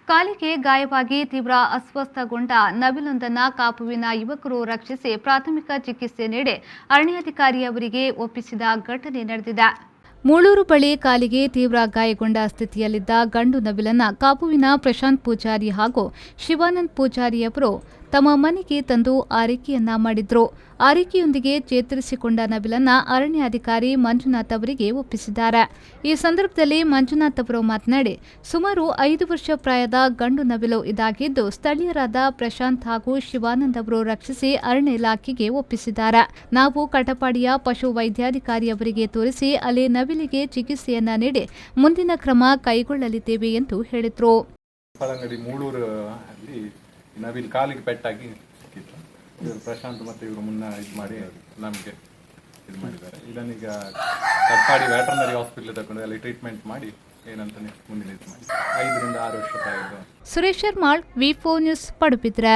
ಕಾಲಿಗೆ ಗಾಯವಾಗಿ ತೀವ್ರ ಅಸ್ವಸ್ಥಗೊಂಡ ನವಿಲೊಂದನ್ನು ಕಾಪುವಿನ ಯುವಕರು ರಕ್ಷಿಸಿ ಪ್ರಾಥಮಿಕ ಚಿಕಿತ್ಸೆ ನೀಡಿ ಅರಣ್ಯಾಧಿಕಾರಿಯವರಿಗೆ ಒಪ್ಪಿಸಿದ ಘಟನೆ ನಡೆದಿದೆ. ಮೂಳೂರು ಬಳಿ ಕಾಲಿಗೆ ತೀವ್ರ ಗಾಯಗೊಂಡ ಸ್ಥಿತಿಯಲ್ಲಿದ್ದ ಗಂಡು ನವಿಲನ್ನ ಕಾಪುವಿನ ಪ್ರಶಾಂತ್ ಪೂಜಾರಿ ಹಾಗೂ ಶಿವಾನಂದ್ ಪೂಜಾರಿಯವರು ತಮ್ಮ ಮನೆಗೆ ತಂದು ಆರೈಕೆಯನ್ನ ಮಾಡಿದ್ರು. ಆರೈಕೆಯೊಂದಿಗೆ ಚೇತರಿಸಿಕೊಂಡ ನವಿಲನ್ನ ಅರಣ್ಯಾಧಿಕಾರಿ ಮಂಜುನಾಥ್ ಅವರಿಗೆ ಒಪ್ಪಿಸಿದ್ದಾರೆ. ಈ ಸಂದರ್ಭದಲ್ಲಿ ಮಂಜುನಾಥ್ ಅವರು ಮಾತನಾಡಿ, ಸುಮಾರು 5 ವರ್ಷ ಪ್ರಾಯದ ಗಂಡು ನವಿಲು ಇದಾಗಿದ್ದು ಸ್ಥಳೀಯರಾದ ಪ್ರಶಾಂತ್ ಹಾಗೂ ಶಿವಾನಂದ್ ಅವರು ರಕ್ಷಿಸಿ ಅರಣ್ಯ ಇಲಾಖೆಗೆ ಒಪ್ಪಿಸಿದ್ದಾರೆ. ನಾವು ಕಟಪಾಡಿಯ ಪಶು ವೈದ್ಯಾಧಿಕಾರಿಯವರಿಗೆ ತೋರಿಸಿ ಅಲ್ಲಿ ನವಿಲಿಗೆ ಚಿಕಿತ್ಸೆಯನ್ನ ನೀಡಿ ಮುಂದಿನ ಕ್ರಮ ಕೈಗೊಳ್ಳಲಿದ್ದೇವೆ ಎಂದು ಹೇಳಿದರು. ನವಿಲ್ ಕಾಲಿಗೆ ಪೆಟ್ಟಾಗಿ ಸಿಕ್ಕಿತ್ತು. ಇವರು ಪ್ರಶಾಂತ್ ಮತ್ತು ಇವರು ಮುನ್ನ ಇದು ಮಾಡಿ ನಮಗೆ ಇದು ಮಾಡಿದ್ದಾರೆ. ಇದನ್ನೀಗ ಕಟ್ಪಾಡಿ ವೆಟರ್ನರಿ ಹಾಸ್ಪಿಟಲ್ ತಗೊಂಡು ಅಲ್ಲಿ ಟ್ರೀಟ್ಮೆಂಟ್ ಮಾಡಿ ಏನಂತ ಮುಂದಿನ ಇದು ಮಾಡಿ 5 ರಿಂದ 6 ವರ್ಷ ಪ್ರಾಯದ. ಸುರೇಶ್ ಶರ್ಮಾಳ್, ವಿ4 ನ್ಯೂಸ್, ಪಡುಬಿದ್ರೆ.